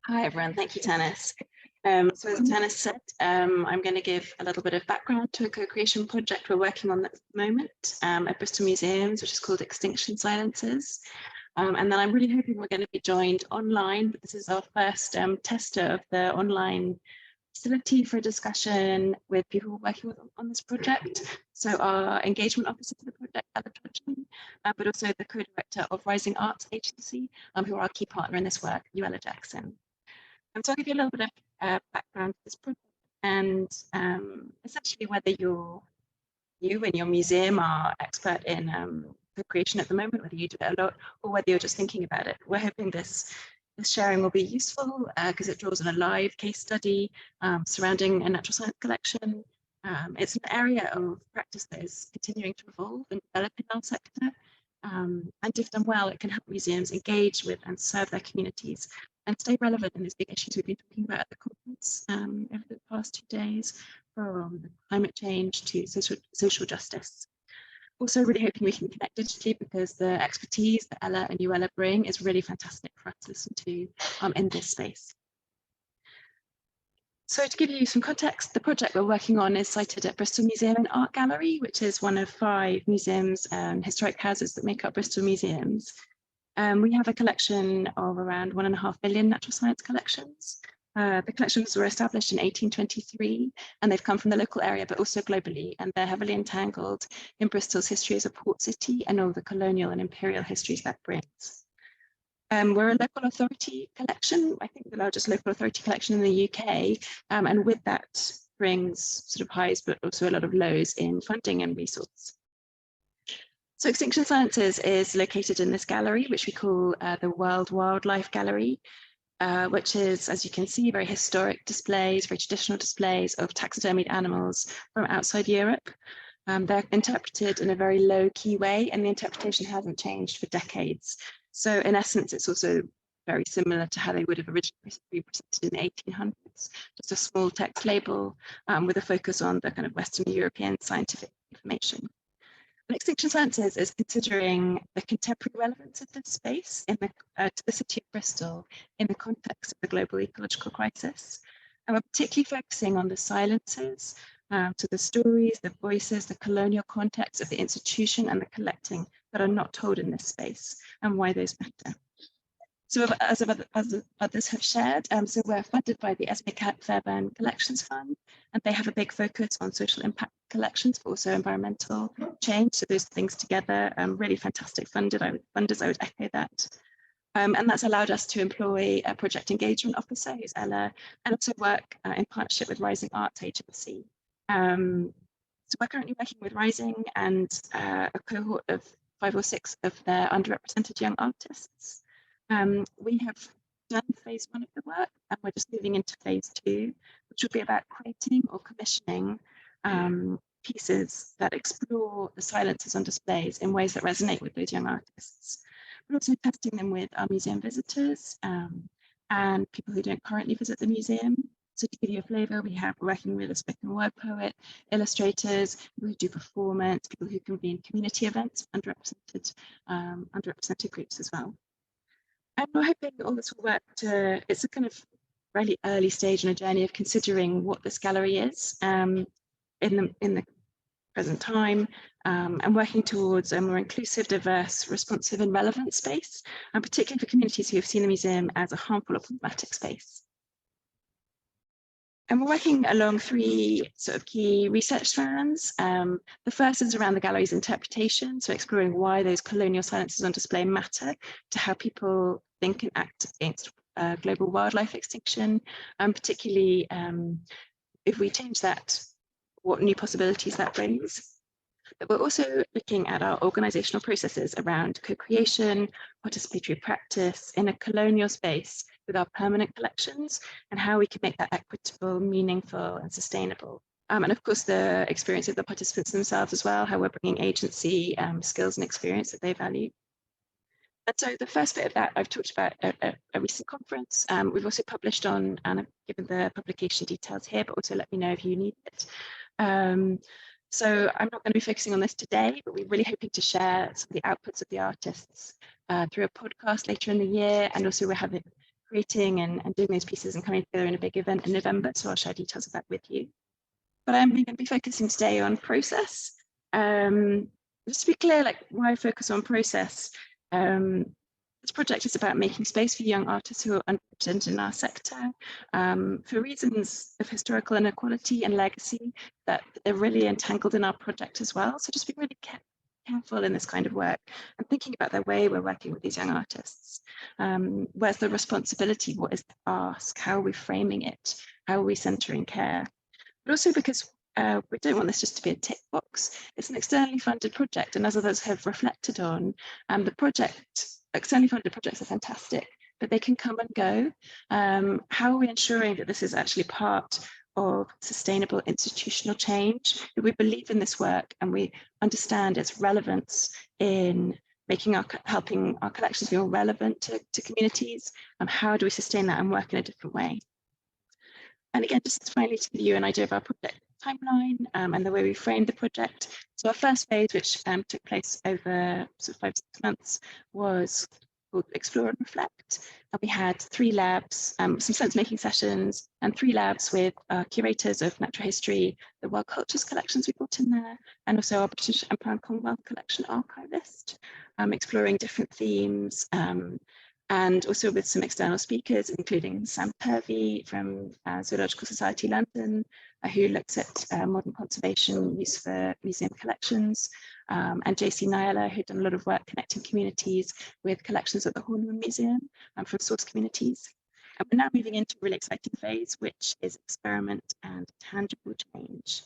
Hi everyone, thank you, Tanis. So as Tanis said, I'm going to give a little bit of background to a co-creation project we're working on at the moment at Bristol Museums, which is called Extinction Silences. And then I'm really hoping we're going to be joined online, but this is our first tester of the online facility for a discussion with people working on this project. So our engagement officer for the project, Trudgeon, but also the co-director of Rising Arts Agency, who are our key partner in this work, Euella Jackson. So I'll give you a little bit of background to this project and essentially whether you and your museum are expert in co-creation at the moment, whether you do it a lot or whether you're just thinking about it. We're hoping this sharing will be useful because it draws on a live case study surrounding a natural science collection. It's an area of practice that is continuing to evolve and develop in our sector. And if done well, it can help museums engage with and serve their communities and stay relevant in these big issues we've been talking about at the conference over the past 2 days, from climate change to social justice. Also really hoping we can connect digitally because the expertise that Ella and Euella bring is really fantastic for us to listen to in this space. So to give you some context, the project we're working on is sited at Bristol Museum Art Gallery, which is one of 5 museums and historic houses that make up Bristol Museums. We have a collection of around 1.5 million natural science collections. The collections were established in 1823, and they've come from the local area, but also globally, and they're heavily entangled in Bristol's history as a port city and all the colonial and imperial histories that brings. We're a local authority collection, I think the largest local authority collection in the UK, and with that brings sort of highs, but also a lot of lows in funding and resource. So Extinction Silences is located in this gallery, which we call the World Wildlife Gallery, which is, as you can see, very historic displays, very traditional displays of taxidermied animals from outside Europe. They're interpreted in a very low-key way, and the interpretation hasn't changed for decades. So in essence, it's also very similar to how they would have originally been presented in the 1800s, just a small text label with a focus on the kind of Western European scientific information. And Extinction Silences is considering the contemporary relevance of this space in to the city of Bristol in the context of the global ecological crisis. And we're particularly focusing on the silences, so the stories, the voices, the colonial context of the institution and the collecting that are not told in this space, and why those matter. So as others have shared, so we're funded by the Esmée Fairbairn Collections Fund, and they have a big focus on social impact collections, but also environmental change. So those things together, really fantastic funders, I would echo that. And that's allowed us to employ a project engagement officer, who's Ella, and also work in partnership with Rising Arts Agency. So we're currently working with Rising and a cohort of 5 or 6 of their underrepresented young artists. We have done phase 1 of the work, and we're just moving into phase 2, which will be about creating or commissioning pieces that explore the silences on displays in ways that resonate with those young artists. We're also testing them with our museum visitors and people who don't currently visit the museum. So to give you a flavour, we're working with a spoken word poet, illustrators, people who do performance, people who convene community events, underrepresented groups as well. And we're hoping all this will work it's a kind of really early stage in a journey of considering what this gallery is in the present time, and working towards a more inclusive, diverse, responsive and relevant space, and particularly for communities who have seen the museum as a harmful or problematic space. And we're working along 3 sort of key research strands. The first is around the gallery's interpretation, so exploring why those colonial silences on display matter to how people think and act against global wildlife extinction, and particularly if we change that, what new possibilities that brings. But we're also looking at our organizational processes around co-creation, participatory practice in a colonial space with our permanent collections, and how we can make that equitable, meaningful and sustainable. And of course, the experience of the participants themselves as well, how we're bringing agency, skills and experience that they value. And so the first bit of that I've talked about at a recent conference. We've also published on, and I've given the publication details here, but also let me know if you need it. So I'm not going to be focusing on this today, but we're really hoping to share some of the outputs of the artists through a podcast later in the year. And also we're creating and doing those pieces and coming together in a big event in November, so I'll share details of that with you. But I'm going to be focusing today on process. Just to be clear, like why I focus on process, this project is about making space for young artists who are underrepresented in our sector for reasons of historical inequality and legacy that are really entangled in our project as well. So just be really careful in this kind of work and thinking about the way we're working with these young artists. Where's the responsibility? What is the ask? How are we framing it? How are we centering care? But also because we don't want this just to be a tick box. It's an externally funded project, and as others have reflected on, externally funded projects are fantastic, but they can come and go. How are we ensuring that this is actually part of sustainable institutional change? We believe in this work and we understand its relevance in helping our collections be more relevant to communities. How do we sustain that and work in a different way? And again, just finally to give you an idea of our project timeline and the way we framed the project. So our first phase, which took place over sort of 5-6 months, was called Explore and Reflect. And we had 3 labs, some sense-making sessions, and 3 labs with curators of natural history, the World Cultures collections we brought in there, and also our British Empire and Commonwealth collection archivist, exploring different themes, and also with some external speakers, including Sam Purvey from Zoological Society London, who looks at modern conservation use for museum collections, and JC Nyala, who'd done a lot of work connecting communities with collections at the Horniman Museum from source communities. And we're now moving into a really exciting phase, which is experiment and tangible change.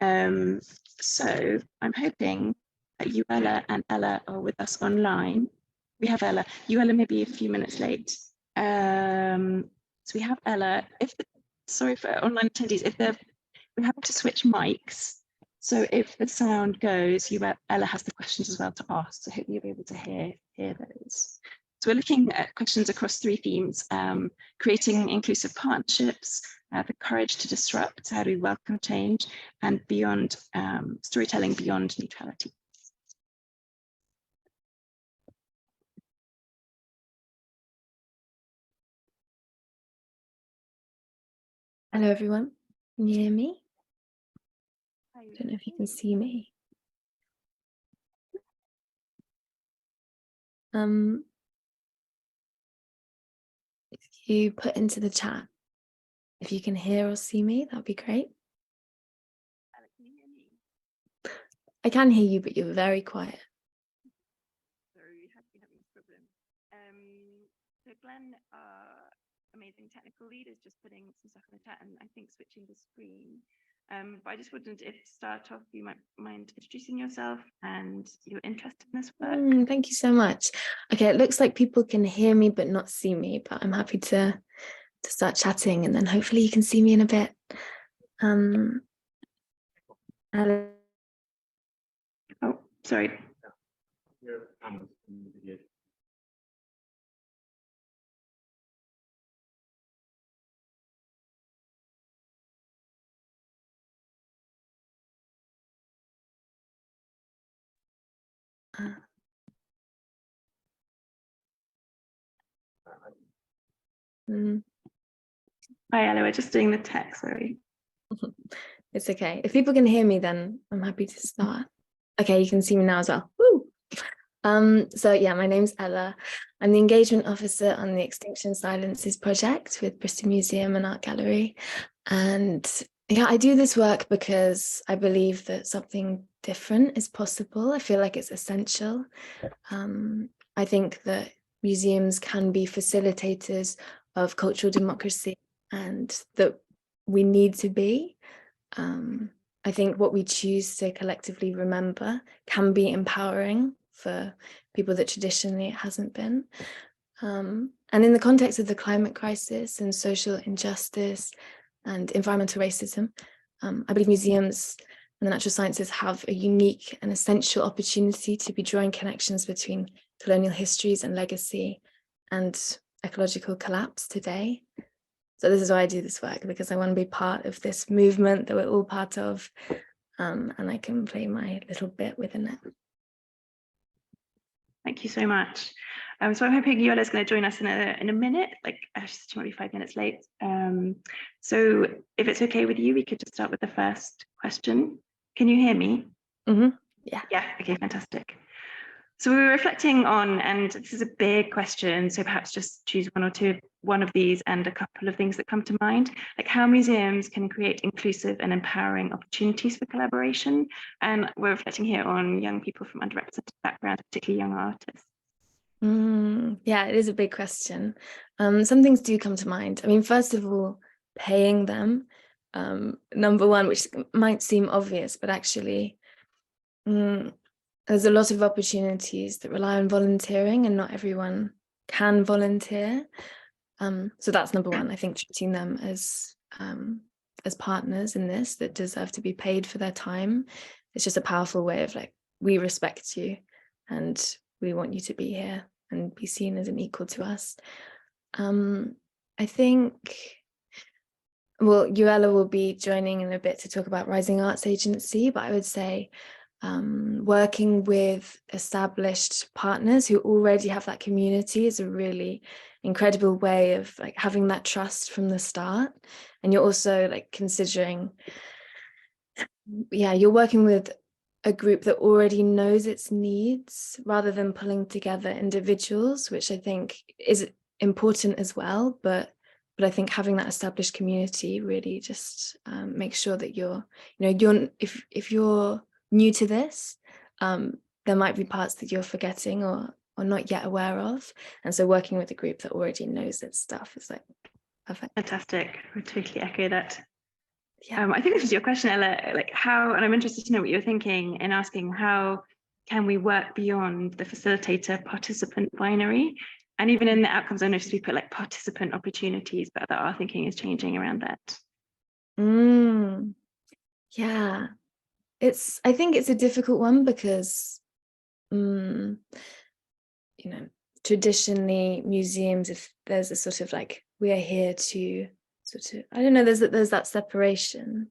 So I'm hoping that Euella and Ella are with us online. We have Ella. Euella may be a few minutes late. So we have Ella. Sorry for online attendees, we're having to switch mics. So if the sound goes, Ella has the questions as well to ask. So I hope you'll be able to hear those. So we're looking at questions across 3 themes: creating inclusive partnerships, the courage to disrupt, how do we welcome change, and beyond storytelling beyond neutrality. Hello, everyone. Can you hear me? I don't know if you can see me. If you put into the chat, if you can hear or see me, that'd be great. Can you hear me? I can hear you, but you're very quiet. Sorry, we have been having a problem. So Glenn, amazing technical lead, is just putting some stuff in the chat and I think switching the screen. But I just wondered if to start off, you might mind introducing yourself and your interest in this work. Thank you so much. Okay, it looks like people can hear me but not see me, but I'm happy to start chatting and then hopefully you can see me in a bit. Oh, sorry. Hi, Ella, we're just doing the text, sorry. It's okay. If people can hear me, then I'm happy to start. Okay, you can see me now as well. Woo! So yeah, my name's Ella. I'm the engagement officer on the Extinction Silences project with Bristol Museum Art Gallery. And yeah, I do this work because I believe that something different is possible. I feel like it's essential. I think that museums can be facilitators of cultural democracy and that we need to be. I think what we choose to collectively remember can be empowering for people that traditionally it hasn't been. And in the context of the climate crisis and social injustice and environmental racism, I believe museums and the natural sciences have a unique and essential opportunity to be drawing connections between colonial histories and legacy and ecological collapse today. So this is why I do this work, because I want to be part of this movement that we're all part of, and I can play my little bit within it. Thank you so much. So I'm hoping Euella is going to join us in a minute, like she might be 5 minutes late. So if it's okay with you, we could just start with the first question. Can you hear me? Yeah. Yeah, okay, fantastic. So we were reflecting on, and this is a big question, so perhaps just choose one of these and a couple of things that come to mind, like how museums can create inclusive and empowering opportunities for collaboration. And we're reflecting here on young people from underrepresented backgrounds, particularly young artists. Yeah, it is a big question. Some things do come to mind. I mean, first of all, paying them, number one, which might seem obvious, but actually, there's a lot of opportunities that rely on volunteering, and not everyone can volunteer. So that's number one. I think treating them as partners in this that deserve to be paid for their time. It's just a powerful way of like, we respect you and we want you to be here and be seen as an equal to us. I think, well, Euella will be joining in a bit to talk about Rising Arts Agency, but I would say working with established partners who already have that community is a really incredible way of like having that trust from the start. And you're also like considering, you're working with a group that already knows its needs rather than pulling together individuals, which I think is important as well. But I think having that established community really just makes sure that if you're new to this, there might be parts that you're forgetting or not yet aware of. And so working with a group that already knows its stuff is like perfect. Fantastic. I totally echo that. Yeah. I think this is your question, Ella, like how, and I'm interested to know what you're thinking in asking how can we work beyond the facilitator participant binary? And even in the outcomes, I noticed we put like participant opportunities, but that our thinking is changing around that. Yeah. I think it's a difficult one because, traditionally museums, if there's a sort of like, we are here to sort of, I don't know, there's that separation,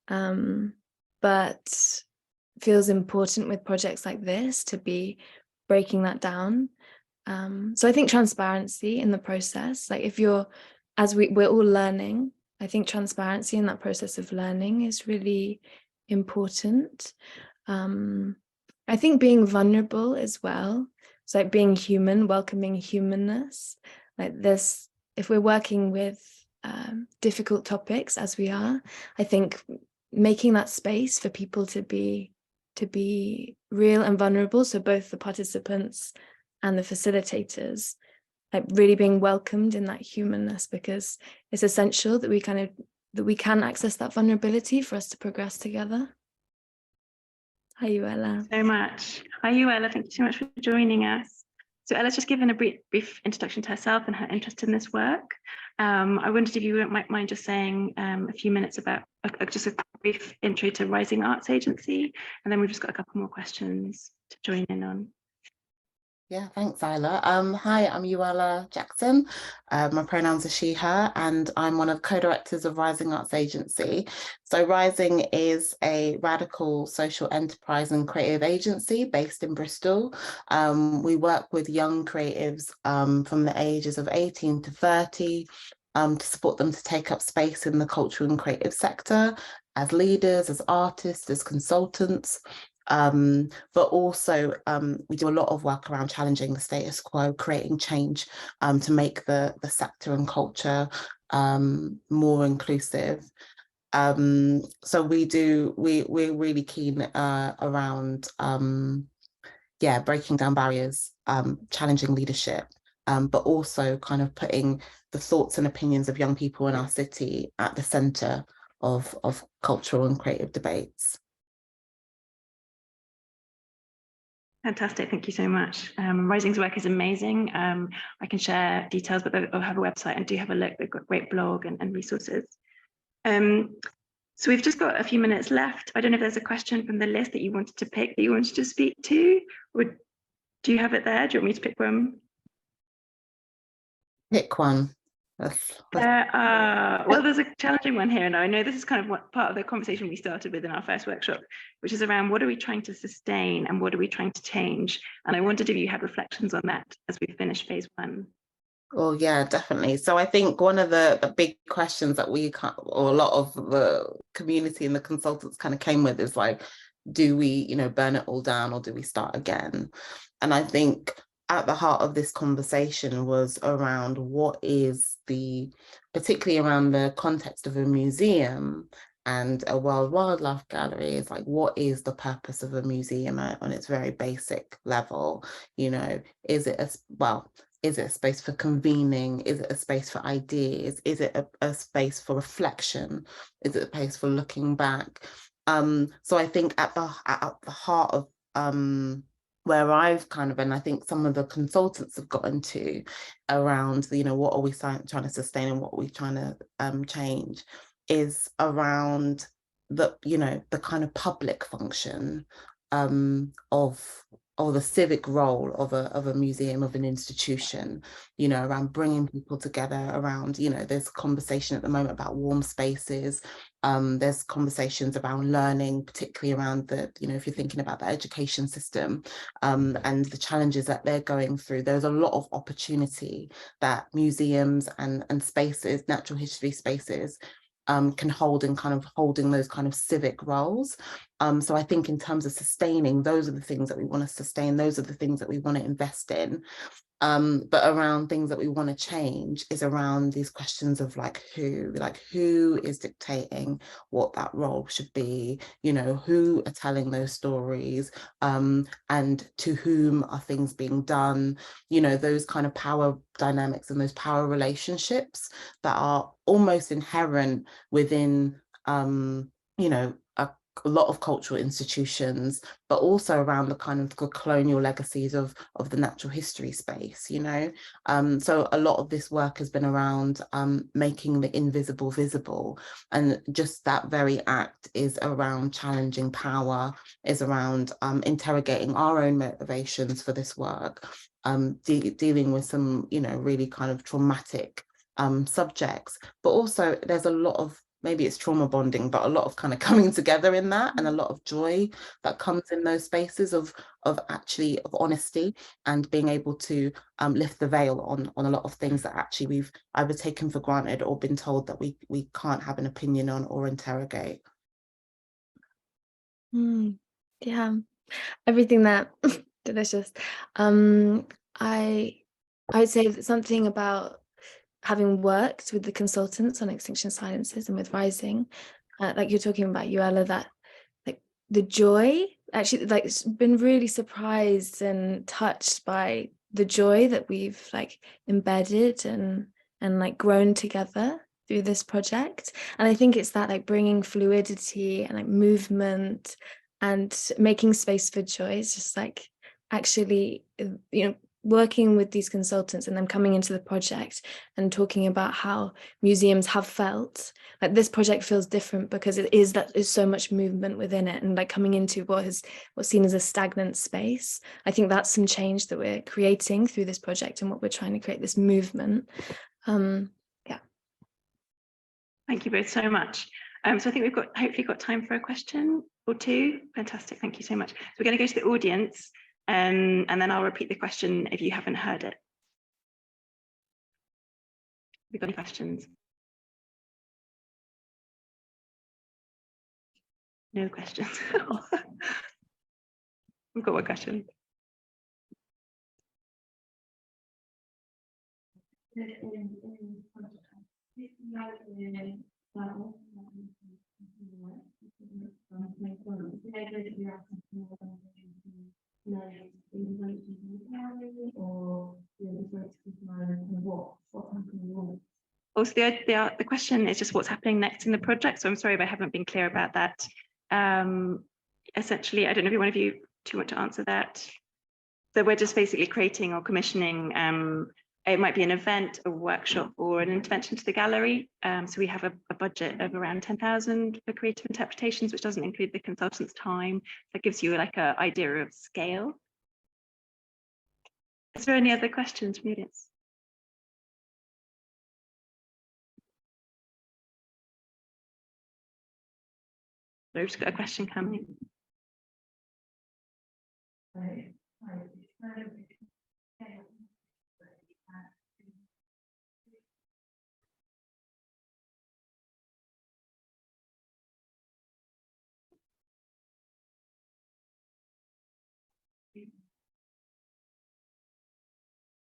but feels important with projects like this to be breaking that down. So I think transparency in the process, like if we're all learning, I think transparency in that process of learning is really important. I think being vulnerable as well. It's like being human, welcoming humanness. Like this, if we're working with difficult topics as we are, I think making that space for people to be real and vulnerable. So both the participants and the facilitators, like really being welcomed in that humanness, because it's essential that we can access that vulnerability for us to progress together. Hi, Euella. So much. Hi, Euella. Thank you so much for joining us. So Ella's just given a brief introduction to herself and her interest in this work. I wondered if you might mind just saying a few minutes about just a brief intro to Rising Arts Agency, and then we've just got a couple more questions to join in on. Yeah, thanks, Isla. Hi, I'm Euella Jackson. My pronouns are she, her, and I'm one of co-directors of Rising Arts Agency. So Rising is a radical social enterprise and creative agency based in Bristol. We work with young creatives from the ages of 18 to 30 to support them to take up space in the cultural and creative sector as leaders, as artists, as consultants. But also we do a lot of work around challenging the status quo, creating change to make the sector and culture more inclusive. So we're really keen around breaking down barriers, challenging leadership, but also kind of putting the thoughts and opinions of young people in our city at the centre of cultural and creative debates. Fantastic, thank you so much. Rising's work is amazing. I can share details, but they'll have a website and do have a look. They've got a great blog and resources. So we've just got a few minutes left. I don't know if there's a question from the list that you wanted to pick, that you wanted to speak to, or do you have it there? Do you want me to pick one? Pick one. Well, there's a challenging one here, and I know this is kind of what part of the conversation we started with in our first workshop, which is around what are we trying to sustain and what are we trying to change? And I wondered if you had reflections on that as we finish phase one. Well, yeah, definitely. So I think one of the big questions that or a lot of the community and the consultants kind of came with is like, do we, burn it all down or do we start again? And I think at the heart of this conversation was around what is particularly around the context of a museum and a World Wildlife Gallery, is like, what is the purpose of a museum on its very basic level? Is it is it a space for convening? Is it a space for ideas? Is it a space for reflection? Is it a place for looking back? So I think at the heart of where I've and I think some of the consultants have gotten to around, what are we trying to sustain and what are we trying to change, is around the kind of public function or the civic role of a museum, of an institution, around bringing people together around, there's conversation at the moment about warm spaces. There's conversations around learning, particularly around if you're thinking about the education system and the challenges that they're going through. There's a lot of opportunity that museums and spaces, natural history spaces, can hold in holding those kind of civic roles. So I think in terms of sustaining, those are the things that we want to sustain, those are the things that we want to invest in. But around things that we want to change is around these questions of who is dictating what that role should be, who are telling those stories, and to whom are things being done, those kind of power dynamics and those power relationships that are almost inherent within, a lot of cultural institutions, but also around the kind of colonial legacies of the natural history space, So a lot of this work has been around making the invisible visible, and just that very act is around challenging power, is around interrogating our own motivations for this work, dealing with some, really kind of traumatic subjects, but also there's a lot of, maybe it's trauma bonding, but a lot of kind of coming together in that, and a lot of joy that comes in those spaces of honesty and being able to lift the veil on a lot of things that actually we've either taken for granted or been told that we can't have an opinion on or interrogate. Yeah, everything that delicious. I would say that something about having worked with the consultants on Extinction Silences and with Rising, like you're talking about, Euella, that like the joy, actually, like, been really surprised and touched by the joy that we've embedded and like grown together through this project. And I think it's that like bringing fluidity and like movement and making space for joy is just like actually, working with these consultants and then coming into the project and talking about how museums have felt like this project feels different because there's so much movement within it, and like coming into what's seen as a stagnant space. I think that's some change that we're creating through this project and what we're trying to create, this movement. Yeah. Thank you both so much. So I think we've hopefully got time for a question or two. Fantastic, thank you so much. So we're going to go to the audience. And then I'll repeat the question if you haven't heard it. Have you got any questions? No questions. We've got one question. Also, the question is just what's happening next in the project. So I'm sorry if I haven't been clear about that. Essentially, I don't know if one of you two want to answer that. So we're just basically creating or commissioning. It might be an event, a workshop, or an intervention to the gallery. So we have a budget of around 10,000 for creative interpretations, which doesn't include the consultant's time. That gives you like an idea of scale. Is there any other questions from the audience? I've just got a question coming.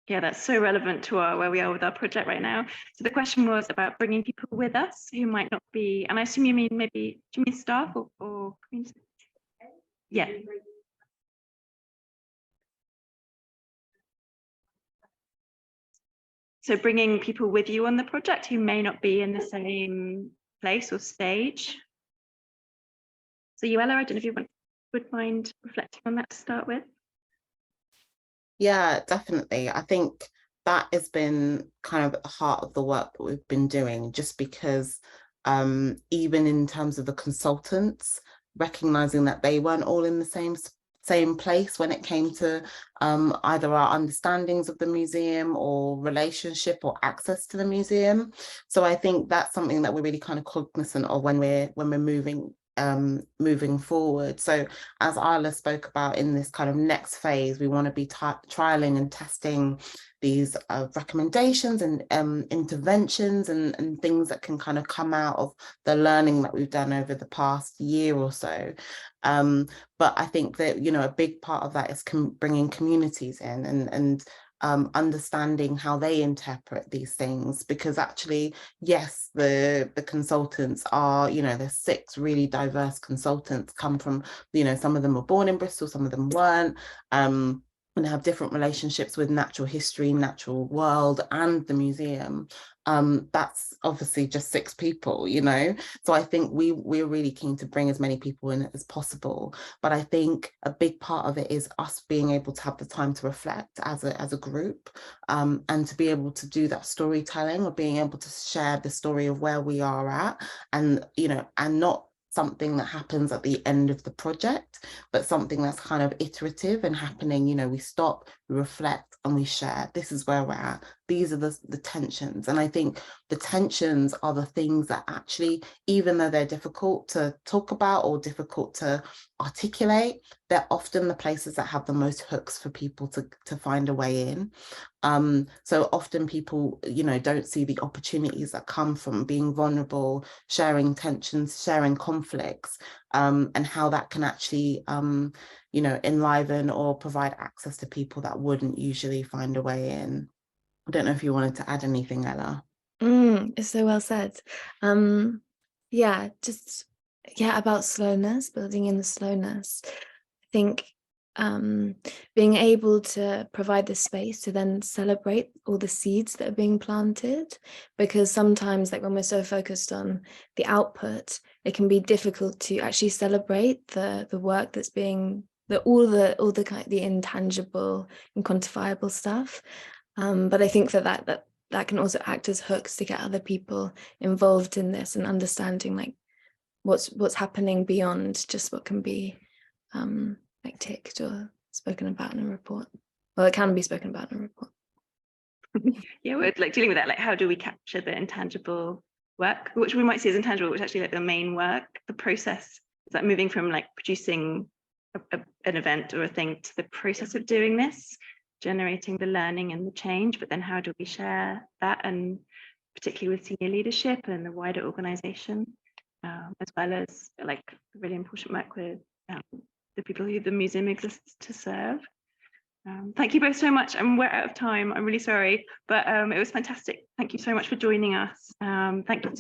Yeah, that's so relevant to where we are with our project right now. So the question was about bringing people with us who might not be, and I assume you mean maybe, do you mean staff or community? Yeah. So bringing people with you on the project who may not be in the same place or stage. So Euella, I don't know if you would mind reflecting on that to start with. Yeah, definitely. I think that has been kind of at the heart of the work that we've been doing, just because even in terms of the consultants, recognizing that they weren't all in the same place when it came to either our understandings of the museum or relationship or access to the museum. So I think that's something that we're really kind of cognizant of when we're moving forward. So as Isla spoke about, in this kind of next phase, we want to be trialing and testing these recommendations and interventions and things that can kind of come out of the learning that we've done over the past year or so. But I think that, you know, a big part of that is bringing communities in and understanding how they interpret these things, because actually, yes, the consultants are, you know, there's 6 really diverse consultants, come from, you know, some of them were born in Bristol, some of them weren't, and have different relationships with natural history, natural world, and the museum. That's obviously just 6 people, you know. So I think we're really keen to bring as many people in as possible. But I think a big part of it is us being able to have the time to reflect as a group, and to be able to do that storytelling, or being able to share the story of where we are at, and, you know, and not something that happens at the end of the project, but something that's kind of iterative and happening. You know, we stop, we reflect, and we share. This is where we're at. These are the tensions. And I think the tensions are the things that actually, even though they're difficult to talk about or difficult to articulate, they're often the places that have the most hooks for people to find a way in. So often people, you know, don't see the opportunities that come from being vulnerable, sharing tensions, sharing conflicts, and how that can actually, you know, enliven or provide access to people that wouldn't usually find a way in. I don't know if you wanted to add anything, Ella. It's so well said. Yeah, about slowness, building in the slowness. I think being able to provide the space to then celebrate all the seeds that are being planted, because sometimes, like, when we're so focused on the output, it can be difficult to actually celebrate the work that's being, all the kind of the intangible and quantifiable stuff. But I think that can also act as hooks to get other people involved in this, and understanding, like, what's happening beyond just what can be like ticked or spoken about in a report. Well, it can be spoken about in a report. Yeah, we're like dealing with that, like, how do we capture the intangible work, which we might see as intangible, which actually, like, the main work, the process is like moving from, like, producing an event or a thing to the process of doing this, generating the learning and the change. But then how do we share that, and particularly with senior leadership and the wider organization, as well as, like, really important work with the people who the museum exists to serve. Thank you both so much, and we're out of time. I'm really sorry, but it was fantastic. Thank you so much for joining us. Thank you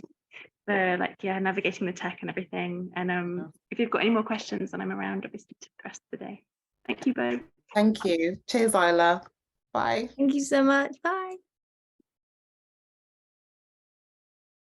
for, like, navigating the tech and everything. And if you've got any more questions, then I'm around, obviously, to the rest of the day. Thank you both. Thank you. Cheers, Isla. Bye. Thank you so much. Bye.